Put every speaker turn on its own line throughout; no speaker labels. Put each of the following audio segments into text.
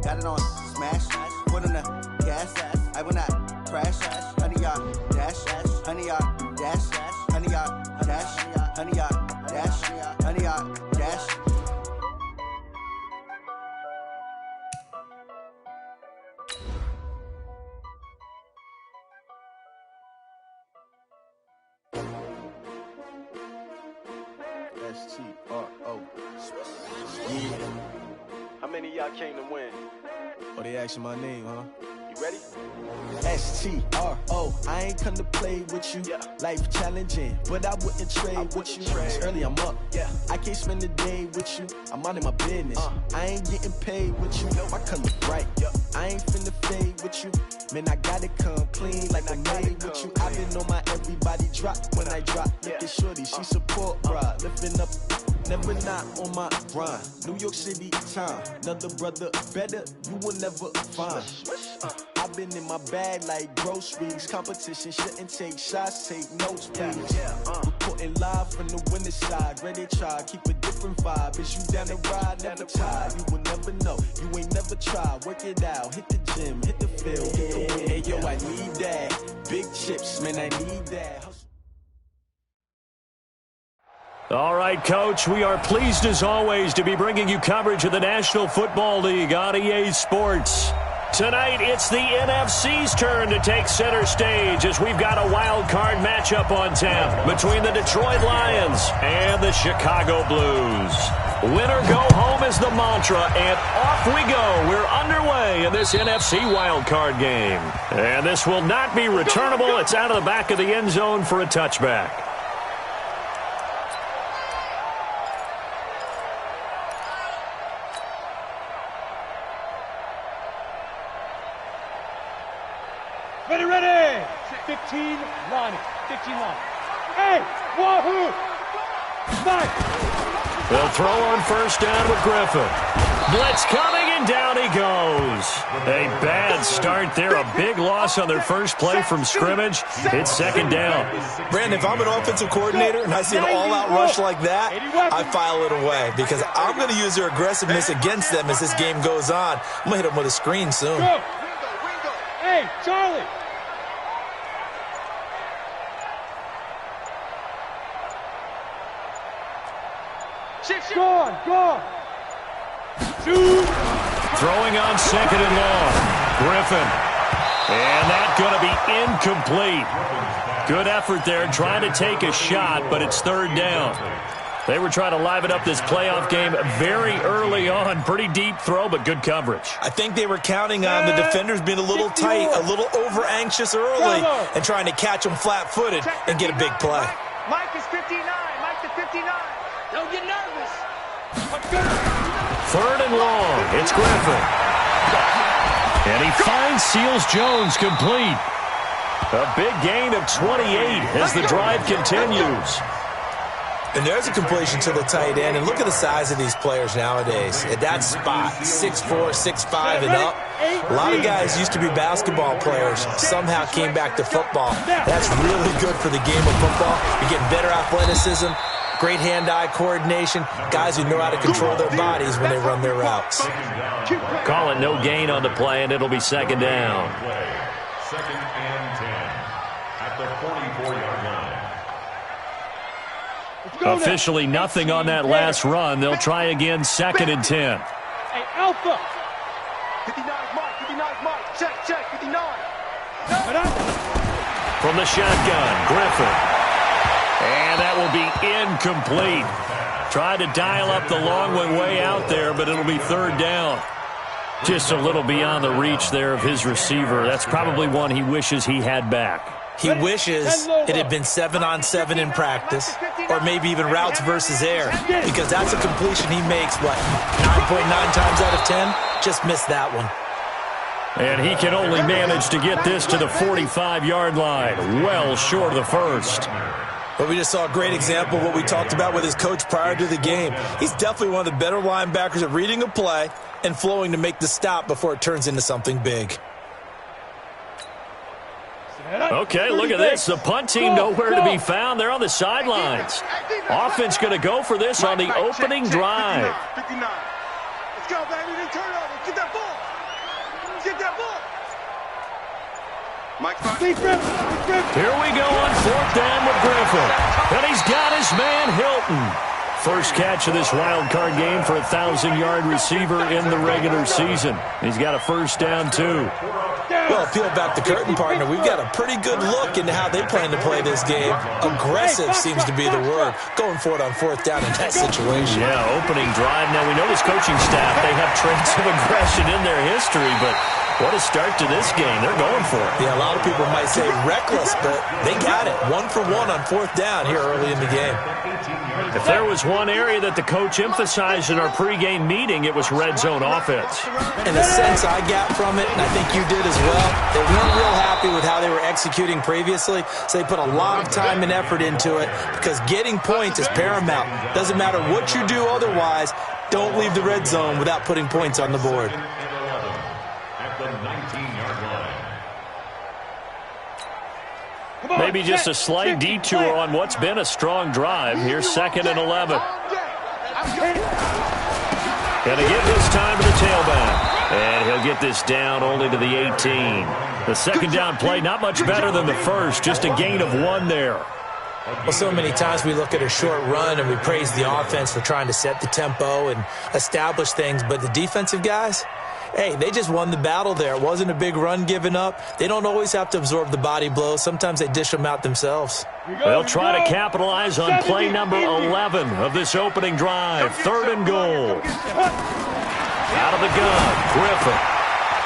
got it on smash, put on the gas, I will not crash, honey yard dash, honey yard dash, honey yard dash, honey yard dash, honey yard dash. S-T-R-O. Yeah.
How many of y'all came to win?
Oh, they asking my name, huh?
You ready?
S-T-R-O. I ain't come to play with you.
Yeah.
Life challenging, but I wouldn't trade with you. Early I'm up.
Yeah.
I can't spend the day with you. I'm out in my business. I ain't getting paid with you. My color bright.
Yeah.
I ain't finna fade with you. Man, I gotta come clean like I made with you. I've been on my everybody drop when I drop. Look at shorty, she support, bruh. Lifting up, never not on my grind. New York City time, another brother better, you will never find. I've been in my bag like groceries. Competition shouldn't take shots, take notes, please. Reporting live from the winning side. Ready to try, keep a different vibe. Is you down the ride, never tired. You will never know, you ain't never tried. Work it out, hit the gym, hit the field, hit the win. Hey yo, I need that. Big chips, man, I need that.
All right, Coach, we are pleased as always to be bringing you coverage of the National Football League on EA Sports. Tonight, it's the NFC's turn to take center stage as we've got a wild card matchup on tap between the Detroit Lions and the Chicago Blues. Winner go home is the mantra, and off we go. We're underway in this NFC wild card game. And this will not be returnable. It's out of the back of the end zone for a touchback.
Ready. 15 line. 15 line. Hey, wahoo! Nice.
They'll throw on first down with Griffin. Blitz coming, and down he goes. A bad start there. A big loss on their first play from scrimmage. It's second down.
Brandon, if I'm an offensive coordinator and I see an all-out rush like that, I file it away because I'm going to use their aggressiveness against them as this game goes on. I'm going to hit them with a screen soon.
Go. Hey, Charlie. Go. Shoot.
Throwing on second and long. Griffin. And that's going to be incomplete. Good effort there, trying to take a shot, but it's third down. They were trying to liven up this playoff game very early on. Pretty deep throw, but good coverage.
I think they were counting on the defenders being a little tight, a little over-anxious early, and trying to catch them flat-footed and get a big play.
Mike is 59. Mike to 59. Don't get nervous.
Third and long. It's Griffin. And he finds Seals Jones complete. A big gain of 28 as the drive continues.
And there's a completion to the tight end. And look at the size of these players nowadays. At that spot, 6'4", 6'5", and up. A lot of guys used to be basketball players, somehow came back to football. That's really good for the game of football. You're getting better athleticism, great hand-eye coordination, guys who know how to control their bodies when they run their routes.
Call it no gain on the play, and it'll be second down.
Second and 10 at the 44-yard line.
Officially nothing on that last run. They'll try again, second and 10.
Hey, Alpha.
59 Mike. 59 Mike. Check. 59.
From the shotgun, Griffin. And that will be incomplete. Tried to dial up the long one way out there, but it'll be third down. Just a little beyond the reach there of his receiver. That's probably one he wishes he had back.
He wishes it had been 7-on-7 in practice, or maybe even routes versus air, because that's a completion he makes, 9.9 times out of 10? Just missed that one.
And he can only manage to get this to the 45-yard line, well short of the first.
But we just saw a great example of what we talked about with his coach prior to the game. He's definitely one of the better linebackers at reading a play and flowing to make the stop before it turns into something big.
Okay, look at this. The punt team nowhere to be found. They're on the sidelines. Offense going to go for this on the opening drive.
59. Let's go, baby. They turn over. Get that ball.
Here we go on 4th down with Griffin. And he's got his man Hilton. First catch of this wild card game for a 1,000-yard receiver in the regular season. He's got a first down, too.
Well, peel back the curtain, partner. We've got a pretty good look into how they plan to play this game. Aggressive seems to be the word. Going for it on 4th down in that situation.
Yeah, opening drive. Now, we know this coaching staff, they have traits of aggression in their history, but what a start to this game. They're going for it.
Yeah, a lot of people might say reckless, but they got it. 1 for 1 on 4th down here early in the game.
If there was one area that the coach emphasized in our pregame meeting, it was red zone offense.
And the sense I got from it, and I think you did as well, they weren't real happy with how they were executing previously, so they put a lot of time and effort into it because getting points is paramount. Doesn't matter what you do otherwise, don't leave the red zone without putting points on the board.
Maybe just a slight detour on what's been a strong drive. Here's 2nd and 11. Gonna give this time to the tailback. And he'll get this down only to the 18. The second down play, not much better than the first. Just a gain of 1 there.
Well, so many times we look at a short run and we praise the offense for trying to set the tempo and establish things. But the defensive guys, hey, they just won the battle there. It wasn't a big run given up. They don't always have to absorb the body blows. Sometimes they dish them out themselves.
They'll try to capitalize on play number 11 of this opening drive. 3rd and goal. Out of the gun, Griffin.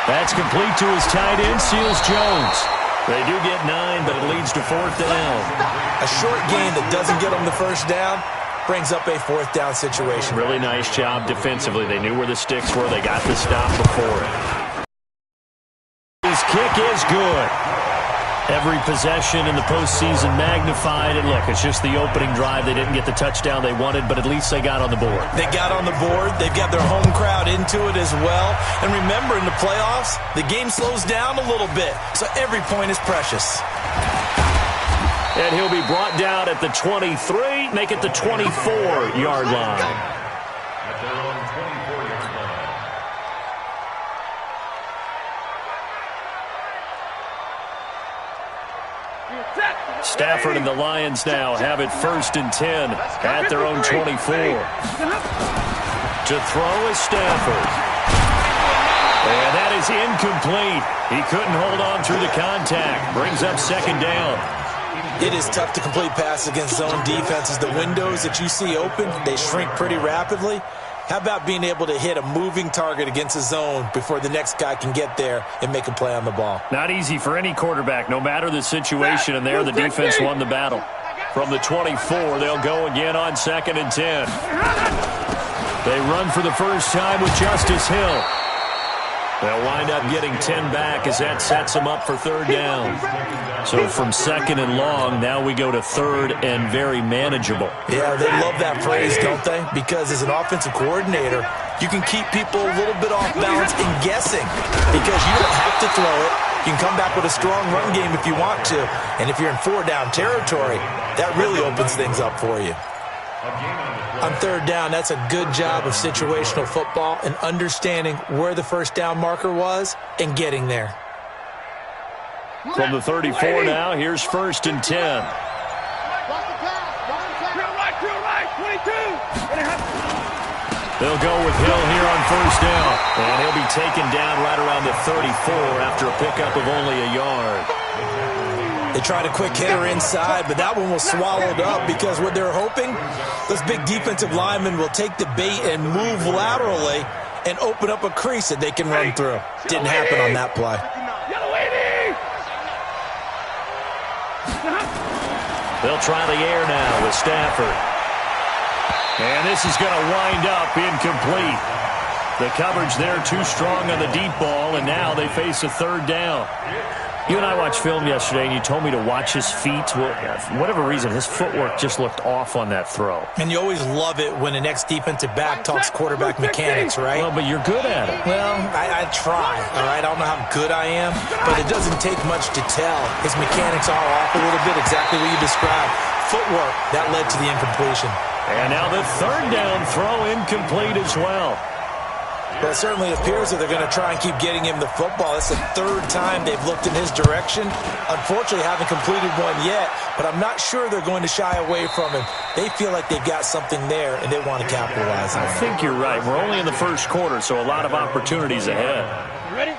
That's complete to his tight end, Seals Jones. They do get 9, but it leads to 4th down.
A short gain that doesn't get them the first down brings up a 4th down situation.
Really nice job defensively. They knew where the sticks were. They got the stop before it. His kick is good. Every possession in the postseason magnified. And look, it's just the opening drive. They didn't get the touchdown they wanted, but at least they got on the board.
They got on the board. They've got their home crowd into it as well. And remember, in the playoffs, the game slows down a little bit, so every point is precious.
And he'll be brought down at the 23, make it the 24-yard line.
At their own 24-yard line.
Stafford and the Lions now have it 1st and 10 at their own 24. To throw is Stafford. And that is incomplete. He couldn't hold on through the contact. Brings up 2nd down.
It is tough to complete passes against zone defenses. The windows that you see open, they shrink pretty rapidly. How about being able to hit a moving target against a zone before the next guy can get there and make a play on the ball?
Not easy for any quarterback, no matter the situation, and there the defense won the battle. From the 24, they'll go again on 2nd and 10. They run for the first time with Justice Hill. They'll wind up getting 10 back as that sets them up for 3rd down. So from 2nd and long, now we go to 3rd and very manageable.
Yeah, they love that phrase, don't they? Because as an offensive coordinator, you can keep people a little bit off balance and guessing because you don't have to throw it. You can come back with a strong run game if you want to. And if you're in 4-down territory, that really opens things up for you. On 3rd down, that's a good job of situational football and understanding where the first down marker was and getting there.
From the 34 now, here's 1st and 10. They'll go with Hill here on 1st down. And he'll be taken down right around the 34 after a pickup of only a yard.
They tried a quick hitter inside, but that one was swallowed up because what they're hoping, those big defensive linemen will take the bait and move laterally and open up a crease that they can run through. Didn't happen on that play.
They'll try the air now with Stafford. And this is going to wind up incomplete. The coverage there too strong on the deep ball, and now they face a 3rd down. You and I watched film yesterday, and you told me to watch his feet. Well, for whatever reason, his footwork just looked off on that throw.
And you always love it when an ex-defensive back talks quarterback mechanics, right?
Well, but you're good at it.
Well, I try, all right? I don't know how good I am, but it doesn't take much to tell. His mechanics are off a little bit, exactly what you described. Footwork, that led to the incompletion.
And now the 3rd down throw incomplete as well.
Well, it certainly appears that they're going to try and keep getting him the football. It's the third time they've looked in his direction. Unfortunately, haven't completed one yet, but I'm not sure they're going to shy away from him. They feel like they've got something there, and they want to capitalize on it.
I think you're right. We're only in the first quarter, so a lot of opportunities ahead.
Ready?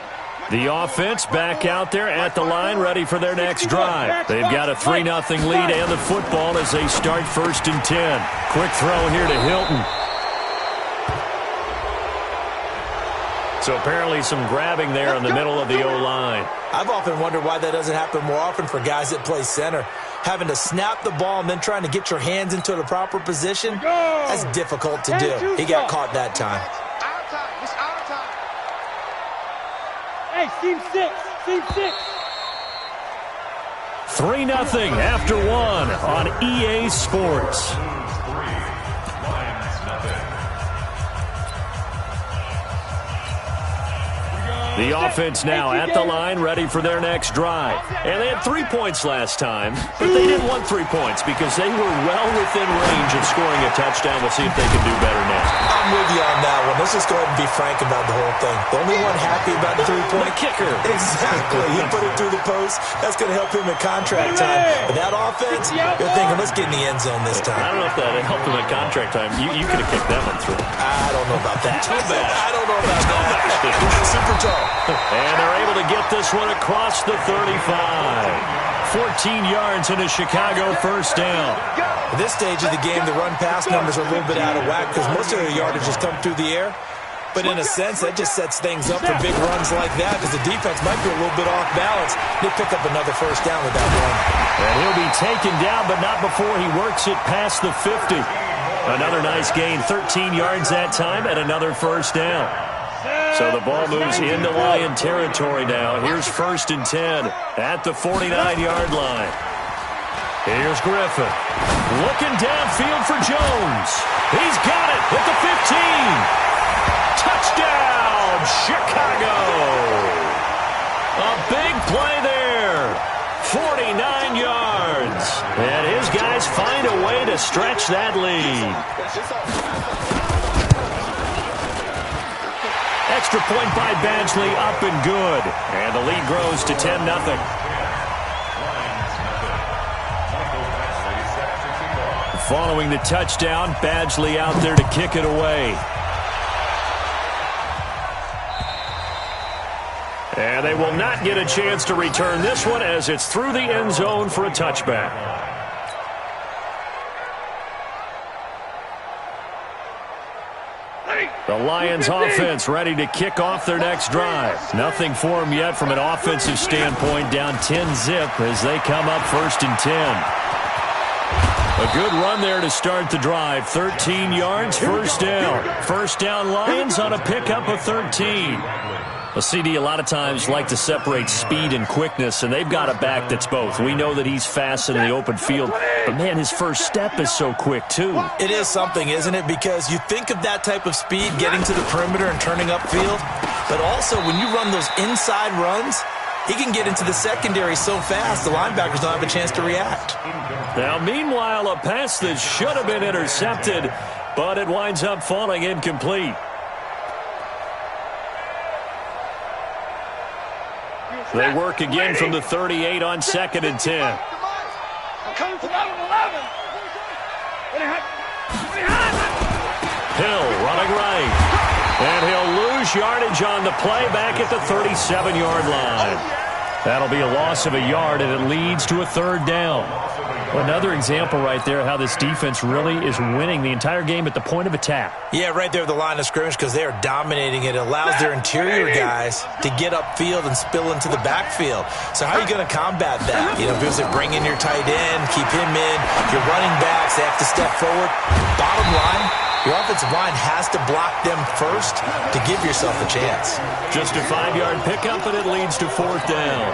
The offense back out there at the line, ready for their next drive. They've got a 3-0 lead and the football as they start 1st and 10. Quick throw here to Hilton. So apparently some grabbing there in the middle of the O-line.
I've often wondered why that doesn't happen more often for guys that play center. Having to snap the ball and then trying to get your hands into the proper position, that's difficult to do. He got caught that time.
Hey, team 6. Team 6.
3-0 after 1 on EA Sports. The offense now at the line, ready for their next drive. And they had 3 points last time, but they didn't want 3 points because they were well within range of scoring a touchdown. We'll see if they can do better now.
I'm with you on that one. Let's just go ahead and be frank about the whole thing. The only one happy about the 3-point
kicker.
Exactly. He put it through the post. That's going to help him in contract time. But that offense, you're thinking, let's get in the end zone this time.
I don't know if that helped him at contract time. You could have kicked that one through.
I don't know about that.
Too bad.
I don't know about that. Super tall.
And they're able to get this one across the 35. 14 yards in a Chicago 1st down.
At this stage of the game, the run-pass numbers are a little bit out of whack because most of their yardage has come through the air. But in a sense, that just sets things up for big runs like that because the defense might be a little bit off balance. They pick up another 1st down with that run.
And he'll be taken down, but not before he works it past the 50. Another nice gain, 13 yards that time, and another 1st down. So the ball moves into Lion territory now. Here's 1st and 10 at the 49-yard line. Here's Griffin. Looking downfield for Jones. He's got it at the 15. Touchdown, Chicago. A big play there. 49 yards. And his guys find a way to stretch that lead. Extra point by Badgley, up and good. And the lead grows to 10-0. Following the touchdown, Badgley out there to kick it away. And they will not get a chance to return this one as it's through the end zone for a touchback. The Lions offense ready to kick off their next drive. Nothing for them yet from an offensive standpoint, down 10-zip as they come up 1st and 10. A good run there to start the drive. 13 yards, 1st down. 1st down Lions on a pickup of 13. Well, CD, a lot of times like to separate speed and quickness, and they've got a back that's both. We know that he's fast in the open field, but, man, his first step is so quick, too.
It is something, isn't it? Because you think of that type of speed, getting to the perimeter and turning upfield, but also when you run those inside runs, he can get into the secondary so fast, the linebackers don't have a chance to react.
Now, meanwhile, a pass that should have been intercepted, but it winds up falling incomplete. They work again from the 38 on 2nd and 10.
I'm coming from out 11.
Hill running right. And he'll lose yardage on the play back at the 37-yard line. That'll be a loss of a yard, and it leads to a 3rd down. Another example right there how this defense really is winning the entire game at the point of attack.
Yeah, right there at the line of scrimmage because they are dominating it. It allows their interior guys to get upfield and spill into the backfield. So how are you going to combat that? You know, because they bring in your tight end, keep him in, your running backs, they have to step forward. Bottom line, your offensive line has to block them first to give yourself a chance.
Just a 5-yard pickup, and it leads to 4th down.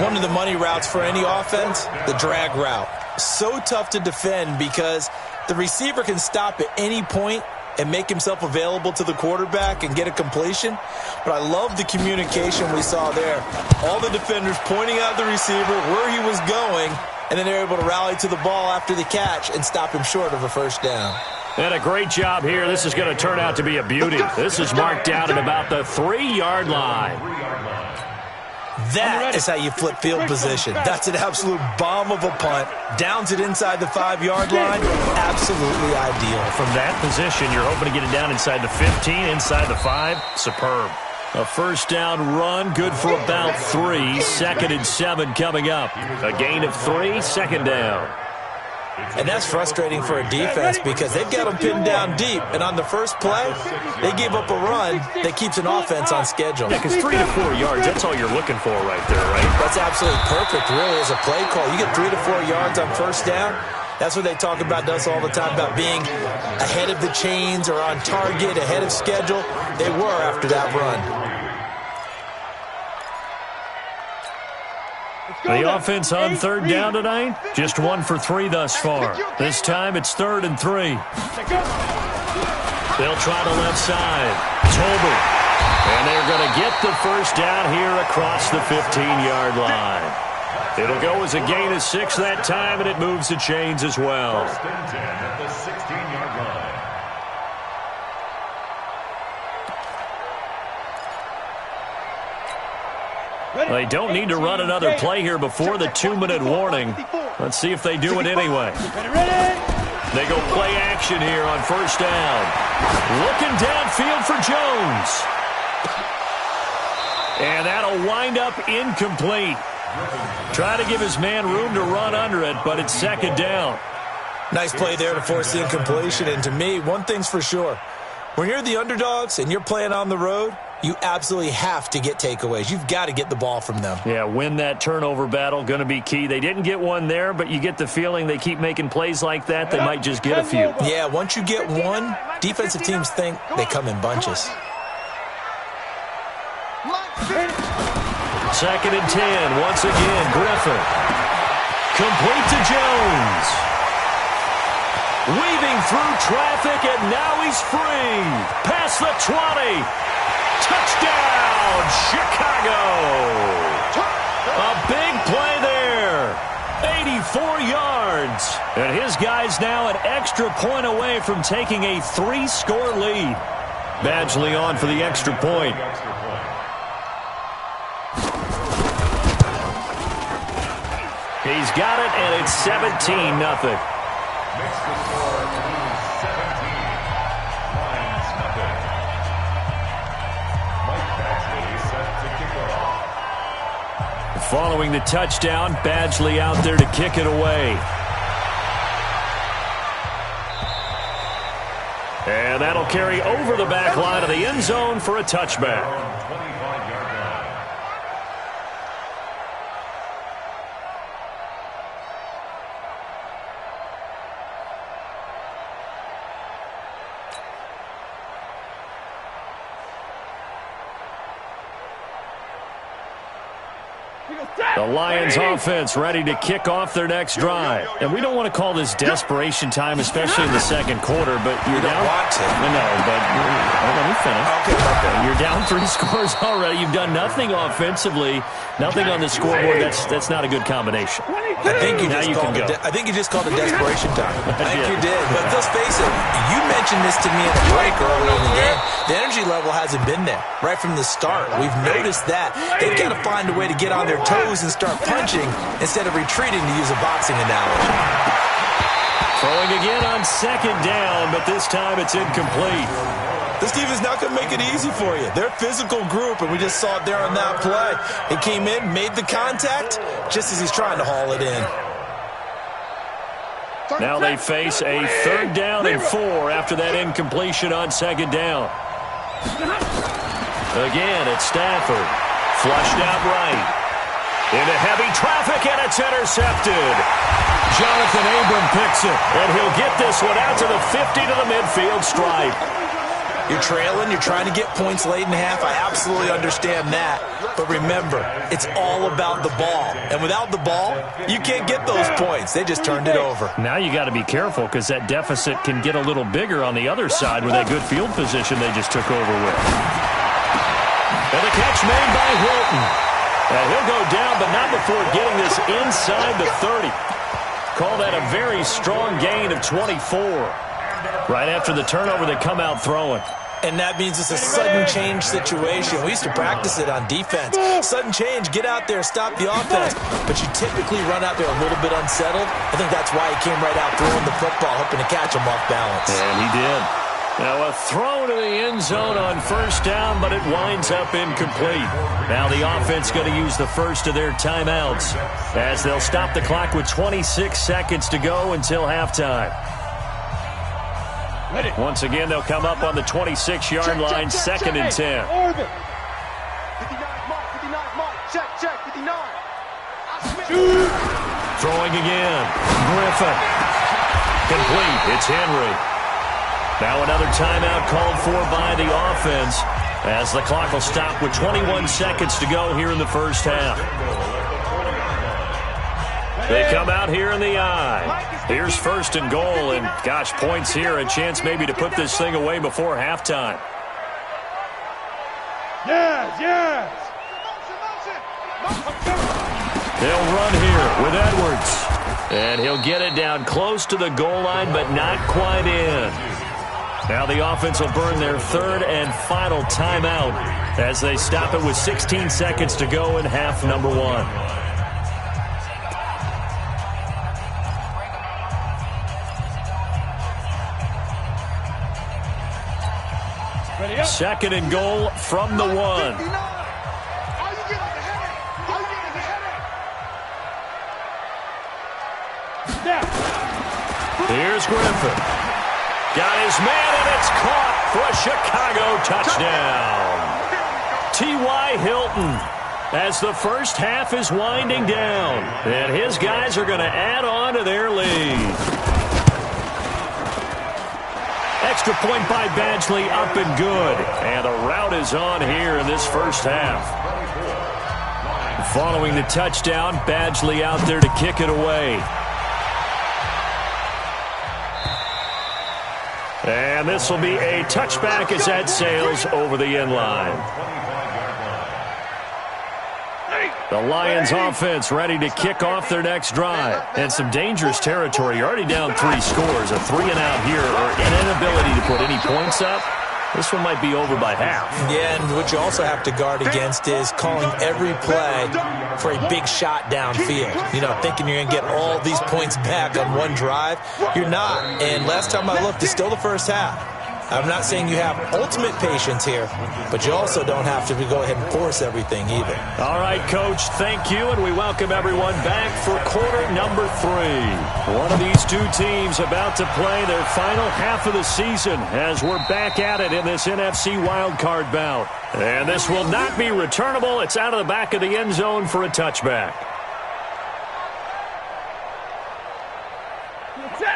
One of the money routes for any offense, the drag route. So tough to defend because the receiver can stop at any point and make himself available to the quarterback and get a completion. But I love the communication we saw there. All the defenders pointing out the receiver, where he was going, and then they're able to rally to the ball after the catch and stop him short of a 1st down.
And a great job here. This is going to turn out to be a beauty. This is marked down at about the 3-yard line.
That is how you flip field position. That's an absolute bomb of a punt. Downs it inside the 5-yard line. Absolutely ideal.
From that position, you're hoping to get it down inside the 15, inside the 5. Superb. A first down run, good for about 3. 2nd and 7 coming up. A gain of 3, 2nd down.
And that's frustrating for a defense because they've got them pinned down deep. And on the first play, they gave up a run that keeps an offense on schedule.
Yeah, because 3 to 4 yards, that's all you're looking for right there, right?
That's absolutely perfect, really, as a play call. You get 3 to 4 yards on first down. That's what they talk about us all the time, about being ahead of the chains or on target, ahead of schedule. They were after that run.
The offense on 3rd down tonight, just 1 for 3 thus far. This time it's 3rd and 3. They'll try the left side. Tolbert. And they're going to get the first down here across the 15-yard line. It'll go as a gain of 6 that time, and it moves the chains as well.
1st and 10 at the 16-yard line.
They don't need to run another play here before the 2-minute warning. Let's see if they do it anyway. They go play action here on first down. Looking downfield for Jones. And that'll wind up incomplete. Try to give his man room to run under it, but it's 2nd down.
Nice play there to force the incompletion. And to me, one thing's for sure. When you're the underdogs and you're playing on the road, you absolutely have to get takeaways. You've got to get the ball from them.
Yeah, win that turnover battle, going to be key. They didn't get one there, but you get the feeling they keep making plays like that, they might just get a few.
Yeah, once you get one, defensive teams think they come in bunches.
2nd and 10, once again, Griffin. Complete to Jones. Weaving through traffic, and now he's free. Past the 20. Touchdown, Chicago. A big play there. 84 yards. And his guys now an extra point away from taking a 3-score lead. Badgley on for the extra point. He's got it, and it's 17-0.
Makes the score 17. Lions nothing. Mike Badgley set to kick it off.
Following the touchdown, Badgley out there to kick it away. And that'll carry over the back line of the end zone for a touchback.
25-yard line.
The Lions offense ready to kick off their next drive. And we don't want to call this desperation time, especially in the second quarter, but you're down.
Want to.
No, but let me finish.
Okay.
You're down 3 scores already. You've done nothing offensively, nothing on the scoreboard. That's not a good combination.
I think you just called it desperation time. I think you did. But let's face it, you mentioned this to me in the break earlier in the game. The energy level hasn't been there right from the start. We've noticed that. They've got to find a way to get on their toes and start punching instead of retreating, to use a boxing analogy.
Throwing again on 2nd down, but this time it's incomplete.
This team is not going to make it easy for you. They're a physical group, and we just saw it there on that play. He came in, made the contact, just as he's trying to haul it in.
Now they face a 3rd down and 4 after that incompletion on 2nd down. Again, it's Stafford. Flushed out right. Into heavy traffic, and it's intercepted. Jonathan Abram picks it, and he'll get this one out to the 50 to the midfield stripe.
You're trailing, you're trying to get points late in half. I absolutely understand that. But remember, it's all about the ball. And without the ball, you can't get those points. They just turned it over.
Now you got to be careful because that deficit can get a little bigger on the other side with that good field position they just took over with. And the catch made by Hilton. He'll go down, but not before getting this inside the 30. Call that a very strong gain of 24. Right after the turnover, they come out throwing.
And that means it's a sudden change situation. We used to practice it on defense. Sudden change, get out there, stop the offense. But you typically run out there a little bit unsettled. I think that's why he came right out throwing the football, hoping to catch him off balance.
And he did. Now a throw to the end zone on first down, but it winds up incomplete. Now the offense going to use the first of their timeouts as they'll stop the clock with 26 seconds to go until halftime. Once again, they'll come up on the 26-yard line, second and 10.
59, mark, 59, mark. Check, 59.
Throwing again. Griffin. Complete. It's Henry. Now another timeout called for by the offense as the clock will stop with 21 seconds to go here in the first half. They come out here in the I. Here's first and goal, and gosh, points here, a chance maybe to put this thing away before halftime.
Yes.
They'll run here with Edwards, and he'll get it down close to the goal line, but not quite in. Now the offense will burn their third and final timeout as they stop it with 16 seconds to go in half number one. Second and goal from the one. Here's Griffin. Got his man, and it's caught for a Chicago touchdown. T.Y. Hilton, as the first half is winding down, and his guys are going to add on to their lead. Extra point by Badgley, up and good. And the route is on here in this first half. Following the touchdown, Badgley out there to kick it away. And this will be a touchback as that sails over the end line. The Lions offense ready to kick off their next drive. And some dangerous territory. You're already down 3 scores. A 3-and-out here, or an inability to put any points up. This one might be over by half. Yeah, and what you also have to guard against is calling every play for a big shot downfield. You know, thinking you're going to get all these points back on one drive. You're not. And last time I looked, it's still the first half. I'm not saying you have ultimate patience here, but you also don't have to go ahead and force everything either. All right, Coach, thank you, and we welcome everyone back for quarter number 3. One of these two teams about to play their final half of the season as we're back at it in this NFC wildcard bout. And this will not be returnable. It's out of the back of the end zone for a touchback.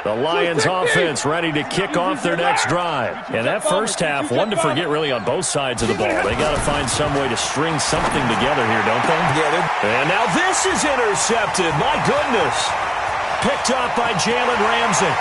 The Lions offense ready to kick off their next drive. And that first half, one to forget really on both sides of the ball. They got to find some way to string something together here, don't they? Yeah. And now this is intercepted. My goodness. Picked up by Jalen Ramsey.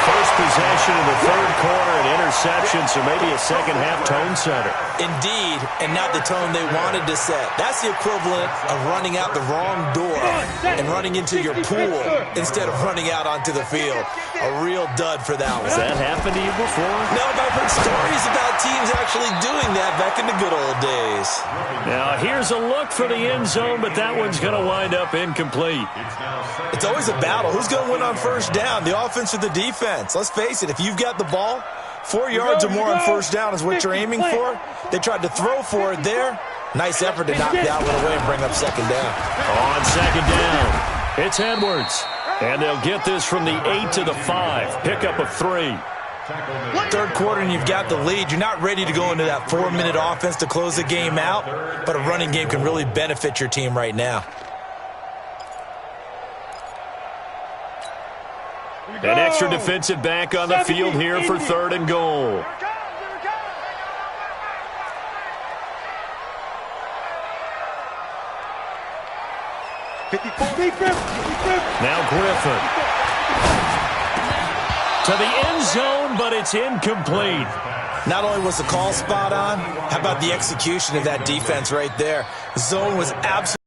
First possession in the third quarter, an interception, so maybe a second-half tone setter. Indeed, and not the tone they wanted to set. That's the equivalent of running out the wrong door and running into your pool instead of running out onto the field. A real dud for that one. Has that happened to you before? No, but I've heard stories about teams actually doing that back in the good old days. Now, here's a look for the end zone, but that one's going to wind up incomplete. It's always a battle. Who's going to win on first down, the offense or the defense? Let's face it, if you've got the ball, 4 yards or more on first down is what you're aiming for. They tried to throw for it there. Nice effort to knock that one away and bring up second down. On second down, it's Edwards. And they'll get this from the 8 to the 5. Pickup of 3. Third quarter and you've got the lead. You're not ready to go into that 4-minute offense to close the game out, but a running game can really benefit your team right now. An extra defensive back on the field here for third and goal. Now Griffin. To the end zone, but it's incomplete. Not only was the call spot on, how about the execution of that defense right there? Zone was absolutely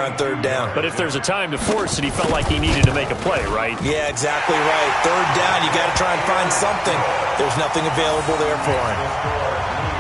on third down.
But if there's a time to force it, he felt like he needed to make a play, right?
Yeah, exactly right. Third down, you got to try and find something. There's nothing available there for him.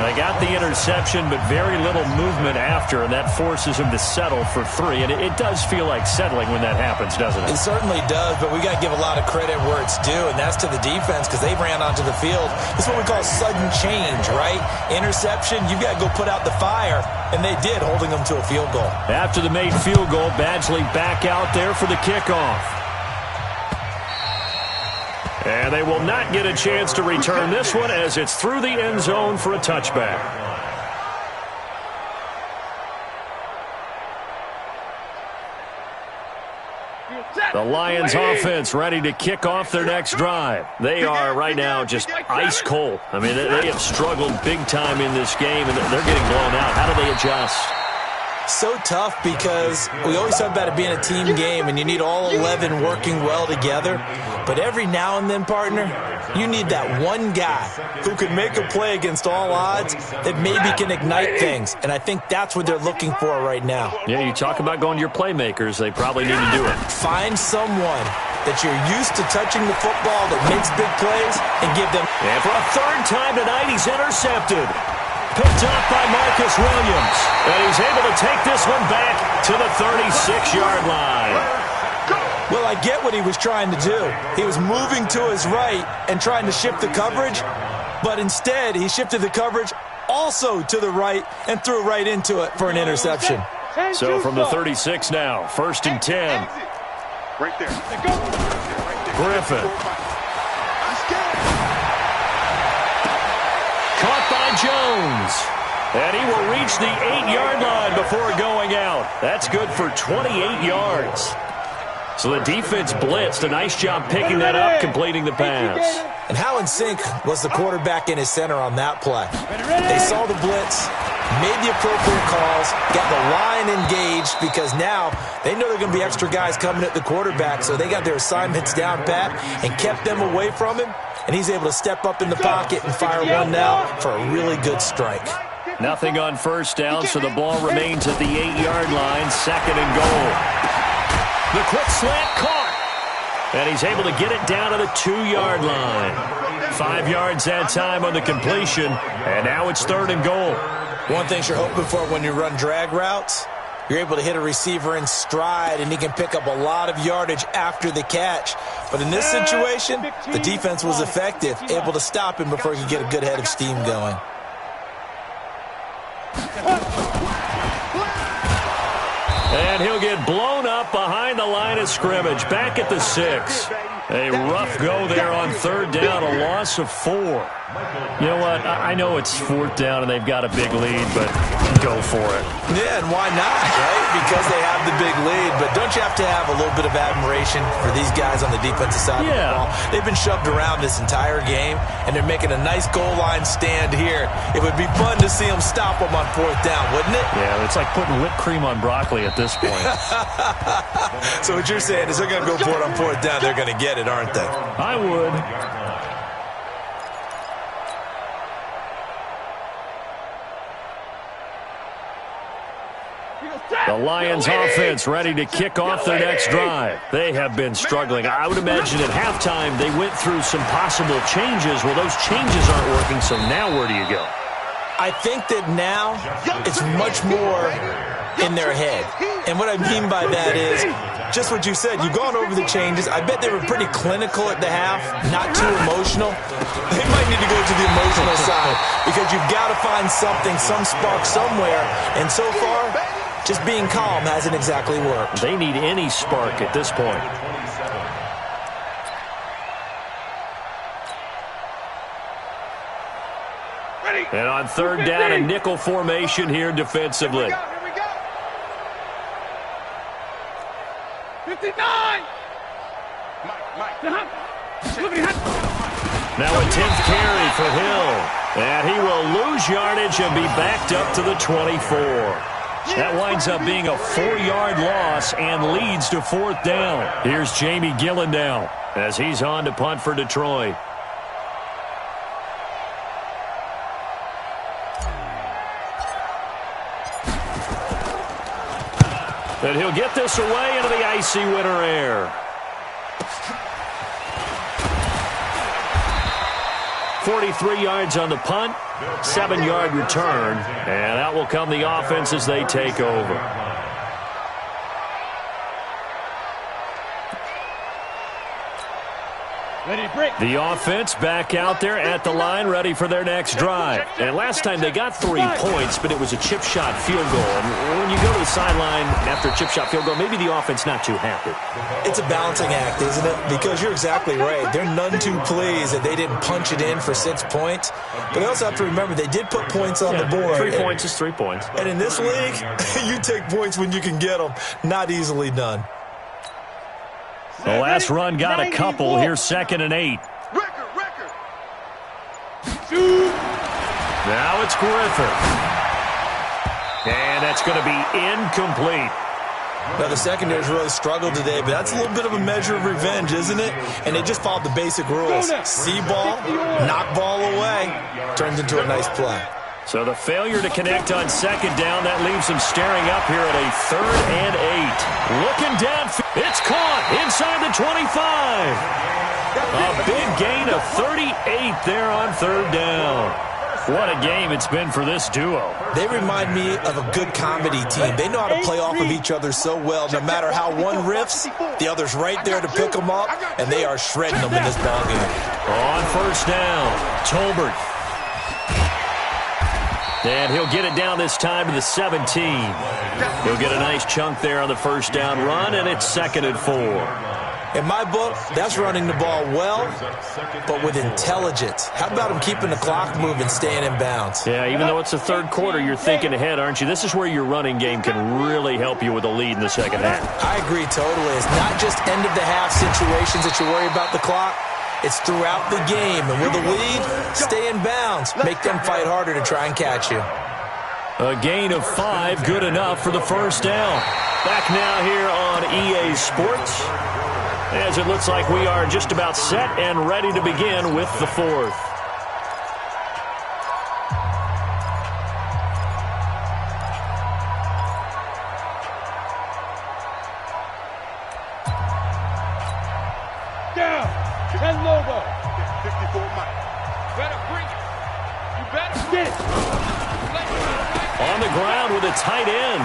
They got the interception, but very little movement after, and that forces him to settle for 3. And it does feel like settling when that happens, doesn't it?
It certainly does, but we got to give a lot of credit where it's due, and that's to the defense because they ran onto the field. It's what we call sudden change, right? Interception, you've got to go put out the fire, and they did, holding them to a field goal.
After the made field goal, Badgley back out there for the kickoff. And they will not get a chance to return this one as it's through the end zone for a touchback. The Lions offense ready to kick off their next drive. They are right now just ice cold. I mean, they have struggled big time in this game, and they're getting blown out. How do they adjust?
So tough because we always talk about it being a team game and you need all 11 working well together. But every now and then, partner, you need that one guy who can make a play against all odds that maybe can ignite things. And I think that's what they're looking for right now.
Yeah, you talk about going to your playmakers. They probably need to do it.
Find someone that you're used to touching the football that makes big plays and give them.
And for a third time tonight, he's intercepted. Picked up by Marcus Williams. And he's able to take this one back to the 36-yard line.
Well, I get what he was trying to do. He was moving to his right and trying to shift the coverage, but instead he shifted the coverage also to the right and threw right into it for an interception.
So from the 36 now, 1st and 10.
Right there.
Griffin. Caught by Jones. And he will reach the 8-yard line before going out. That's good for 28 yards. So the defense blitzed. A nice job picking that up, completing the pass.
And how in sync was the quarterback in his center on that play? They saw the blitz, made the appropriate calls, got the line engaged because now they know there are going to be extra guys coming at the quarterback, so they got their assignments down pat and kept them away from him, and he's able to step up in the pocket and fire one now for a really good strike.
Nothing on first down, so the ball remains at the 8-yard line, 2nd and goal. The quick slant caught. And he's able to get it down to the 2-yard line. 5 yards that time on the completion. And now it's 3rd and goal.
One thing you're hoping for when you run drag routes, you're able to hit a receiver in stride, and he can pick up a lot of yardage after the catch. But in this situation, the defense was effective, able to stop him before he could get a good head of steam going.
And he'll get blown up behind the line of scrimmage. Back at the 6. A rough go there on 3rd down, a loss of 4. You know what? I know it's 4th down and they've got a big lead, but go for it.
Yeah, and why not, right? Because they have the big lead. But don't you have to have a little bit of admiration for these guys on the defensive side of the ball? They've been shoved around this entire game, and they're making a nice goal line stand here. It would be fun to see them stop them on 4th down, wouldn't it?
Yeah, it's like putting whipped cream on broccoli at this point.
So what you're saying is they're going to go for it on 4th down. They're going to get it, aren't they?
I would. The Lions offense ready to kick off their next drive. They have been struggling. I would imagine at halftime they went through some possible changes. Well, those changes aren't working, so now where do you go?
I think that now it's much more in their head. And what I mean by that is just what you said. You've gone over the changes. I bet they were pretty clinical at the half, not too emotional. They might need to go to the emotional side because you've got to find something, some spark somewhere. And so far, just being calm hasn't exactly worked.
They need any spark at this point. And on 3rd down, a nickel formation here defensively.
Here we go. 59.
Now a 10th carry for Hill. And he will lose yardage and be backed up to the 24. That winds up being a 4-yard loss and leads to 4th down. Here's Jamie Gillen now as he's on to punt for Detroit. And he'll get this away into the icy winter air. 43 yards on the punt, 7-yard return, and out will come the offense as they take over. The offense back out there at the line, ready for their next drive. And last time they got 3 points, but it was a chip shot field goal. And when you go to the sideline after a chip shot field goal, maybe the offense not too happy.
It's a balancing act, isn't it? Because you're exactly right. They're none too pleased that they didn't punch it in for 6 points. But they also have to remember they did put points on the board.
3 points is 3 points.
And in this league, you take points when you can get them. Not easily done.
The last run got a couple. Here's 2nd and 8. Now it's Griffin. And that's going to be incomplete.
Now, the secondary's really struggled today, but that's a little bit of a measure of revenge, isn't it? And they just followed the basic rules. See ball, knock ball away, turns into a nice play.
So the failure to connect on 2nd down, that leaves them staring up here at a 3rd and 8. Looking down, it's caught inside the 25. A big gain of 38 there on 3rd down. What a game it's been for this duo.
They remind me of a good comedy team. They know how to play off of each other so well. No matter how one riffs, the other's right there to pick them up, and they are shredding them in this ballgame.
On 1st down, Tolbert. And he'll get it down this time to the 17. He'll get a nice chunk there on the 1st down run, and it's 2nd and 4.
In my book, that's running the ball well, but with intelligence. How about him keeping the clock moving, staying in bounds?
Yeah, even though it's the 3rd quarter, you're thinking ahead, aren't you? This is where your running game can really help you with a lead in the 2nd half.
I agree totally. It's not just end-of-the-half situations that you worry about the clock. It's throughout the game. And with a lead, stay in bounds. Make them fight harder to try and catch you.
A gain of 5, good enough for the 1st down. Back now here on EA Sports, as it looks like we are just about set and ready to begin with the 4th.
Down. 10 Lobo.
54 Mike. Better bring it. You better
get it.
On the ground with a tight end.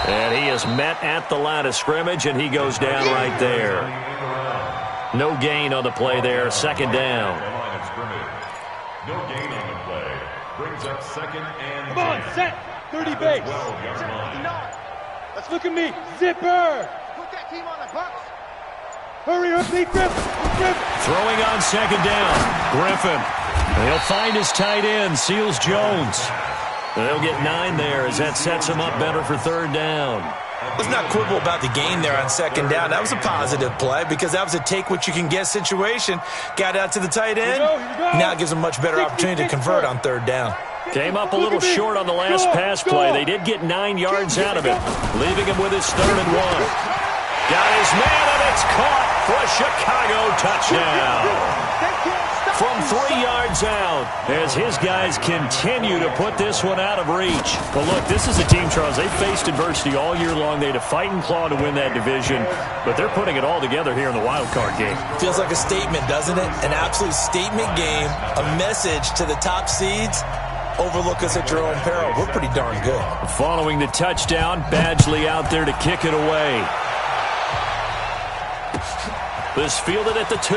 And he is met at the line of scrimmage, and he goes down right there. No gain on the play there, 2nd down.
No gain on the play. Brings up 2nd and 10.
Come on, set. 30 base. Let's look at me. Zipper.
Put that team on the box.
Hurry up, Pete Griffin.
Throwing on 2nd down. Griffin. He'll find his tight end, Seals Jones. They'll get 9 there as that sets him up better for 3rd down.
Let's not quibble about the gain there on 2nd down. That was a positive play because that was a take-what-you-can-get situation. Got out to the tight end. Now it gives them much better opportunity to convert on 3rd down.
Came up a little short on the last pass play. They did get 9 yards out of it, leaving him with his 3rd and 1. Got his man, and it's caught for a Chicago touchdown. From 3 yards out, as his guys continue to put this one out of reach. But look, this is a team, Charles, they faced adversity all year long. They had to fight and claw to win that division, but they're putting it all together here in the wild card game.
Feels like a statement, doesn't it? An absolute statement game, a message to the top seeds. Overlook us at your own peril. We're pretty darn good.
Following the touchdown, Badgley out there to kick it away. This fielded at the 2.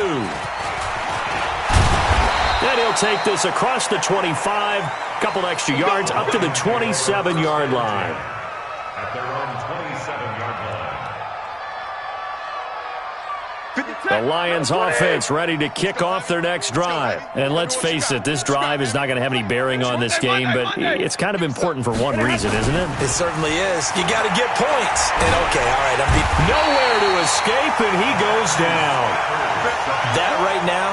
Then he'll take this across the 25, couple extra yards, up to the 27-yard line.
At their own 27-yard line.
The Lions offense ready to kick off their next drive. And let's face it, this drive is not going to have any bearing on this game, but it's kind of important for one reason, isn't it?
It certainly is. You got to get points. And okay, all right,
nowhere to escape, and he goes down.
That right now,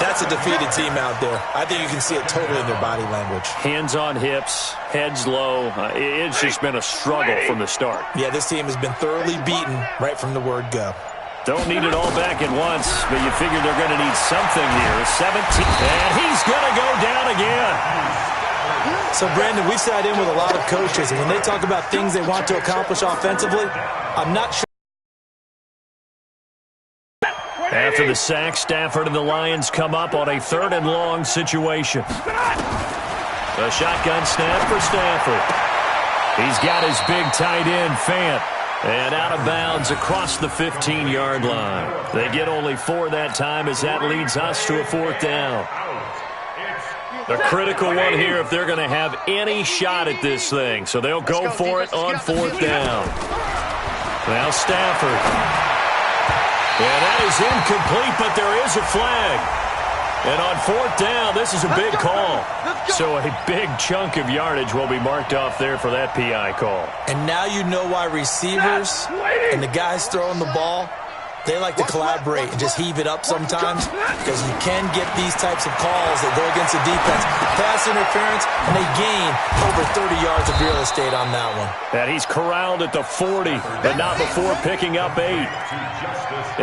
that's a defeated team out there. I think you can see it totally in their body language.
Hands on hips, heads low. It's just been a struggle from the start.
Yeah, this team has been thoroughly beaten right from the word go.
Don't need it all back at once, but you figure they're going to need something here. 17, and he's going to go down again.
So, Brandon, we've sat in with a lot of coaches, and when they talk about things they want to accomplish offensively, I'm not sure.
After the sack, Stafford and the Lions come up on a 3rd and long situation. A shotgun snap for Stafford. He's got his big tight end, Fant. And out of bounds across the 15-yard line. They get only 4 that time as that leads us to a 4th down. A critical one here if they're going to have any shot at this thing. So they'll go for it on 4th down. Now Stafford. And that is incomplete, but there is a flag. And on 4th down, this is a big call. So a big chunk of yardage will be marked off there for that PI call.
And now you know why receivers and the guys throwing the ball, they like to collaborate and just heave it up sometimes, because you can get these types of calls that go against the defense. Pass interference, and they gain over 30 yards of real estate on that one.
And he's corralled at the 40, but not before picking up 8.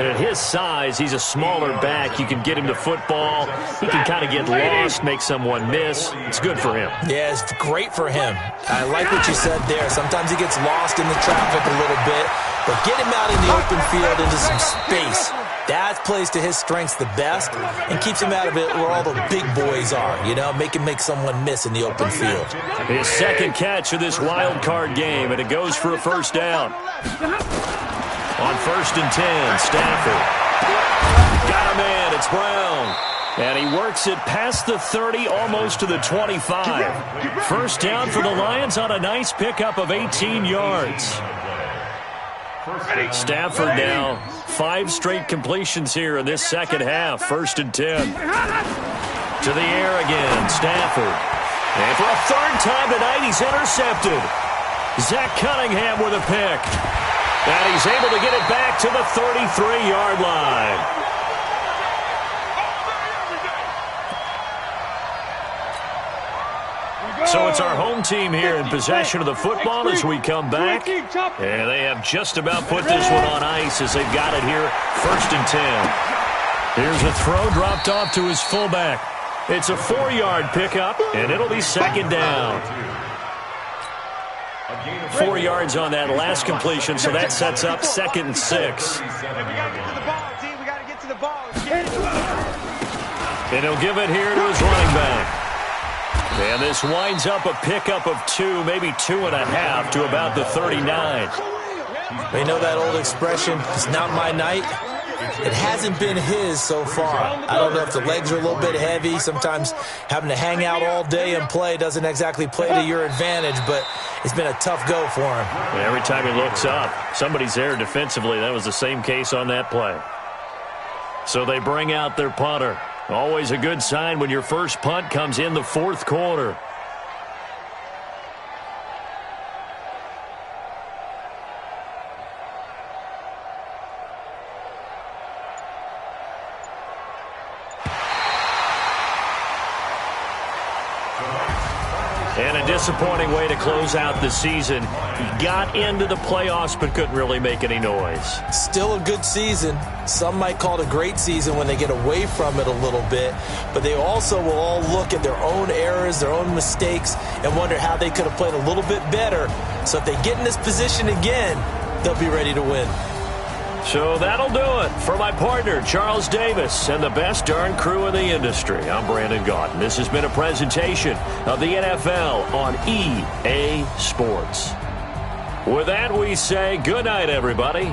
And at his size, he's a smaller back. You can get him to football. He can kind of get lost, make someone miss. It's good for him.
Yeah, it's great for him. I like what you said there. Sometimes he gets lost in the traffic a little bit, but get him out in the open field into some space. That plays to his strengths the best and keeps him out of it where all the big boys are, you know, make someone miss in the open field.
His 2nd catch of this wild card game, and it goes for a 1st down. On 1st and 10, Stafford. Got a man, it's Brown. And he works it past the 30, almost to the 25. 1st down for the Lions on a nice pickup of 18 yards. Stafford now 5 straight completions here in this 2nd half. 1st and 10. To the air again, Stafford. And for a 3rd time tonight, he's intercepted. Zach Cunningham with a pick. And he's able to get it back to the 33-yard line. So it's our home team here in possession of the football as we come back. And they have just about put this one on ice as they've got it here, 1st and 10. Here's a throw dropped off to his fullback. It's a 4-yard pickup, and it'll be 2nd down. 4 yards on that last completion, so that sets up 2nd and 6. And he'll give it here to his running back. And this winds up a pickup of 2, maybe 2.5 to about the 39.
You know that old expression, it's not my night? It hasn't been his so far. I don't know if the legs are a little bit heavy. Sometimes having to hang out all day and play doesn't exactly play to your advantage, but it's been a tough go for him.
And every time he looks up, somebody's there defensively. That was the same case on that play. So they bring out their punter. Always a good sign when your first punt comes in the 4th quarter. And a disappointing way to close out the season. He got into the playoffs but couldn't really make any noise.
Still a good season. Some might call it a great season when they get away from it a little bit, but they also will all look at their own errors, their own mistakes, and wonder how they could have played a little bit better. So if they get in this position again, they'll be ready to win.
So that'll do it for my partner, Charles Davis, and the best darn crew in the industry. I'm Brandon Gaudin. This has been a presentation of the NFL on EA Sports. With that, we say good night, everybody.